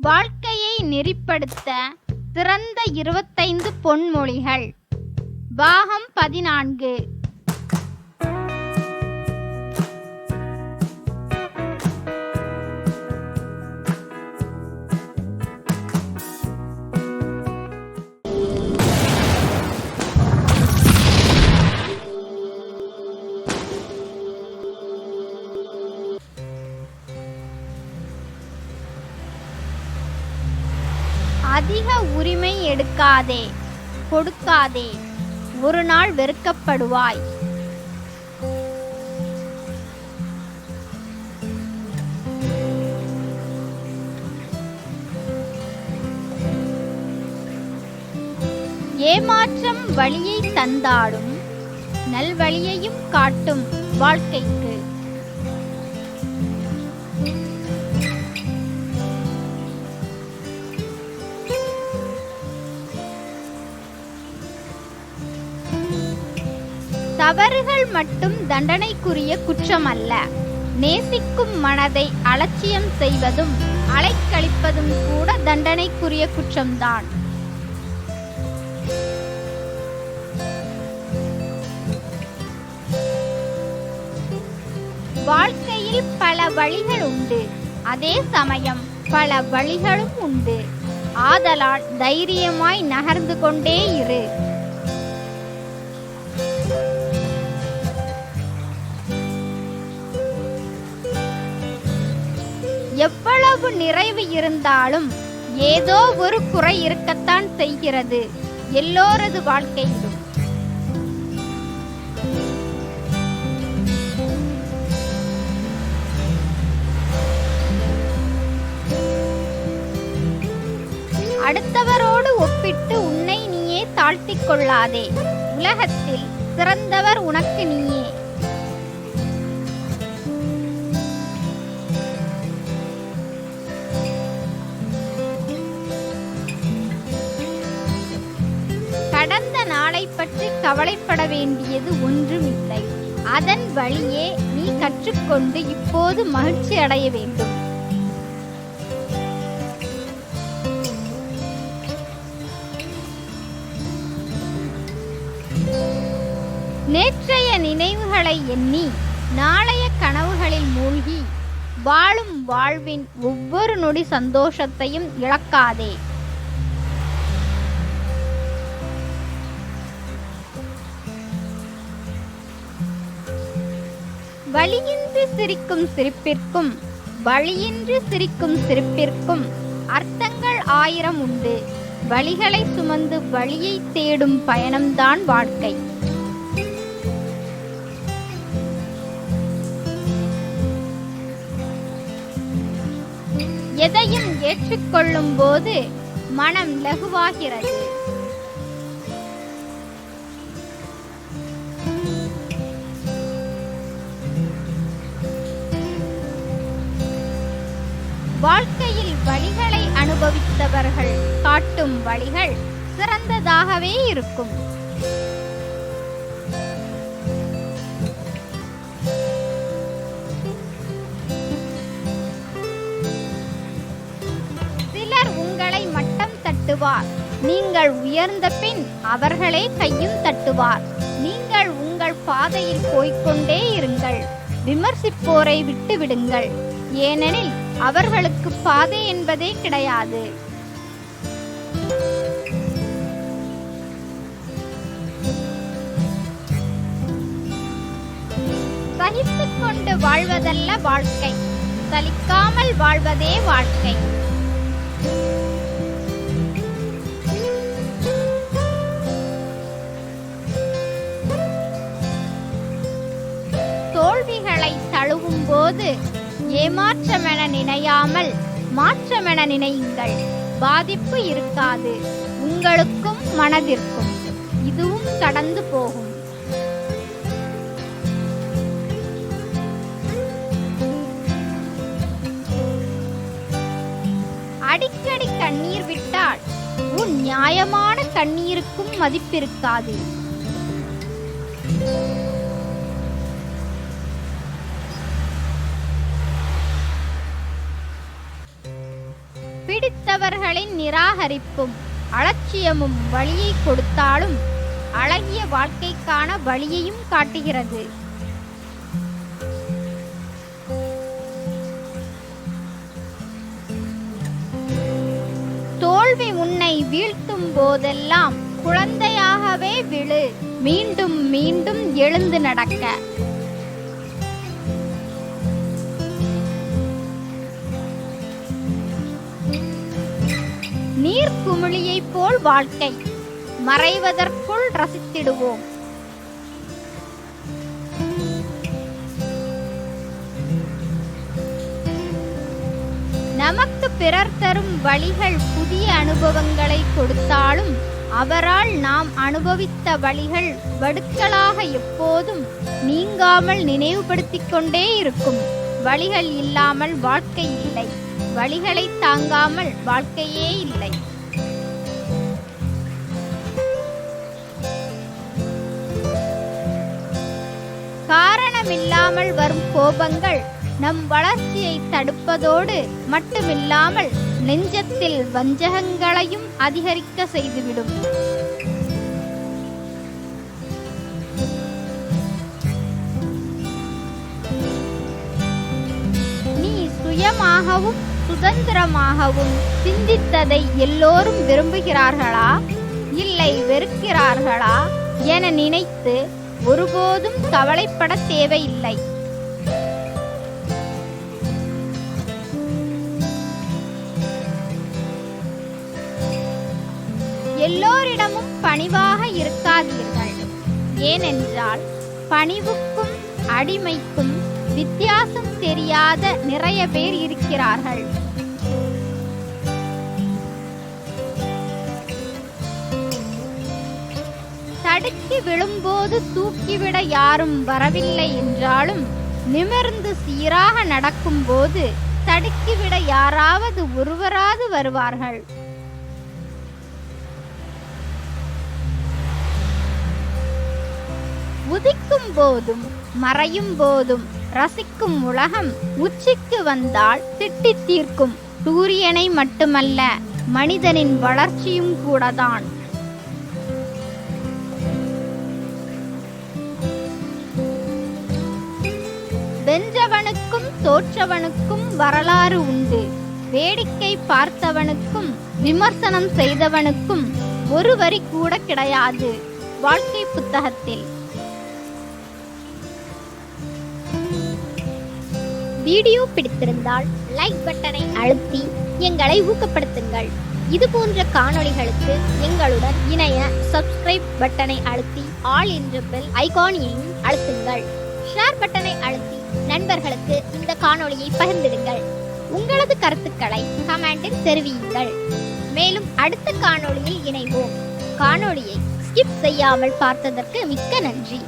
வாழ்க்கையை நெறிப்படுத்த சிறந்த 25 பொன்மொழிகள். பாகம் 14. அதிக உரிமை எடுக்காதே, கொடுக்காதே, ஒரு நாள் வெறுக்கப்படுவாய். ஏமாற்றம் வழியை தந்தாடும், நல்வழியையும் காட்டும் வாழ்க்கைக்கு. தவறுகள் மட்டும் தண்டனைக்குரிய குற்றமல்ல, நேசிக்கும் மனதை அலட்சியம் செய்வதும் அலைக்கழிப்பதும் கூட தண்டனைக்குரிய குற்றம்தான். வாழ்க்கையில் பல வழிகள் உண்டு, அதே சமயம் பல வழிகளும் உண்டு. ஆதலால் தைரியமாய் நகர்ந்து கொண்டே இரு. எவ்வளவு நிறைவு இருந்தாலும் ஏதோ ஒரு குறை இருக்கத்தான் செய்கிறது எல்லோரது வாழ்க்கையிலும். அடுத்தவரோடு ஒப்பிட்டு உன்னை நீயே தாழ்த்திக் கொள்ளாதே. உலகத்தில் சிறந்தவர் உனக்கு நீயே. கடந்த நாளை பற்றி கவலைப்பட வேண்டியது ஒன்றுமில்லை. அதன் வழியே நீ கற்றுக்கொண்டு இப்போது மகிழ்ச்சி அடைய வேண்டும். நேற்றைய நினைவுகளை எண்ணி நாளைய கனவுகளில் மூழ்கி வாழும் வாழ்வின் ஒவ்வொரு நொடி சந்தோஷத்தையும் இழக்காதே. வலியின்றி சிரிக்கும் சிரிப்பிற்கும் வழியின்றி சிரிக்கும் சிரிப்பிற்கும் அர்த்தங்கள் 1000 உண்டு. வழிகளை சுமந்து வழியை தேடும் பயணம்தான் வாழ்க்கை. எதையும் ஏற்றுக்கொள்ளும் போது மனம் லகுவாகிறது. வாழ்க்கையில் வழிகளை அனுபவித்தவர்கள் காட்டும் வழிகள் சிறந்ததாகவே இருக்கும். சிலர் உங்களை மட்டம் தட்டுவார், நீங்கள் உயர்ந்த பின் அவர்களே கையும் தட்டுவார். நீங்கள் உங்கள் பாதையில் போய்கொண்டே இருங்கள். விமர்சிப்போரை விட்டு விடுங்கள், ஏனெனில் அவர்களுக்கு பாதை என்பதே கிடையாது. சகித்துக் கொண்டு வாழ்வதல்ல வாழ்க்கை, சலிக்காமல் வாழ்வதே வாழ்க்கை. தோல்விகளை தழுவும் போது ஏமாற்றமென நினையாமல் மாற்றமென நினையுங்கள். பாதிப்பு இருக்காது, உங்களுக்கும் மனதிற்கும். இதுவும் கடந்து போகும். அடிக்கடி கண்ணீர் விட்டால் உன் நியாயமான கண்ணீருக்கும் மதிப்பிருக்காது. பிடித்தவர்களின் நிராகரிப்பும் அலட்சியமும் வழியை கொடுத்தாலும் அழகிய வாழ்க்கைக்கான வழியையும் காட்டுகிறது. தோல்வி உன்னை வீழ்த்தும் போதெல்லாம் குழந்தையாகவே விழு, மீண்டும் மீண்டும் எழுந்து நடக்க. நீர்க்குமிழியைப் போல் வாழ்க்கை, மறைவதற்குள் ரசித்திடுவோம். நமக்கு பிறர் தரும் வழிகள் புதிய அனுபவங்களை கொடுத்தாலும் அவரால் நாம் அனுபவித்த வழிகள் வடுக்களாக எப்போதும் நீங்காமல் நினைவுபடுத்திக் கொண்டே இருக்கும். வழிகள் இல்லாமல் வாழ்க்கை இல்லை, வழிகளை தாங்காமல் வாழ்க்கையே இல்லை. காரணமில்லாமல் வரும் கோபங்கள் நம் வளர்ச்சியை தடுப்பதோடு மட்டுமில்லாமல் நெஞ்சத்தில் வஞ்சகங்களையும் அதிகரிக்க செய்துவிடும். நீ சுயமாகவும் சுதந்திரமாகவும் சிந்தித்ததை எல்லோரும் விரும்புகிறார்களா, இல்லை வெறுக்கிறார்களா என நினைத்து ஒருபோதும் கவலைப்பட தேவையில்லை. எல்லோரிடமும் பணிவாக இருக்காதீர்கள். ஏனென்றால் பணிவுக்கும் அடிமைக்கும் வித்தியாசம் தெரியாத நிறைய பேர் இருக்கிறார்கள். தடுக்கி விழும்போது தூக்கிவிட யாரும் வரவில்லை என்றாலும் நிமிர்ந்து சீராக நடக்கும்போது தடுக்கிவிட யாராவது ஒருவராது வருவார்கள். உதிக்கும் போதும் மறையும் போதும் ரசிக்கும் உலகம் உச்சிக்கு வந்தால் திட்டித் தீர்க்கும். சூரியனை மட்டுமல்ல, மனிதனின் வளர்ச்சியும் கூடதான். வென்றவனுக்கும் தோற்றவனுக்கும் வரலாறு உண்டு. வேடிக்கை பார்த்தவனுக்கும் விமர்சனம் செய்தவனுக்கும் ஒரு வரி கூட கிடையாது வாழ்க்கை புத்தகத்தில். வீடியோ பிடித்திருந்தால் லைக் பட்டனை அழுத்தி எங்களை ஊக்கப்படுத்துங்கள். இது போன்ற காணொளிகளுக்கு எங்களுடன் இணைய சப்ஸ்கிரைப் பட்டனை அழுத்தி ஆல் என்ற பெல் ஐகானையும் அழுத்துங்கள். ஷேர் பட்டனை அழுத்தி நண்பர்களுக்கு இந்த காணொளியை பகிர்ந்திடுங்கள். உங்களது கருத்துக்களை கமெண்டில் தெரிவியுங்கள். மேலும் அடுத்த காணொளியில் இணைவோம். காணொளியை ஸ்கிப் செய்யாமல் பார்த்ததற்கு மிக்க நன்றி.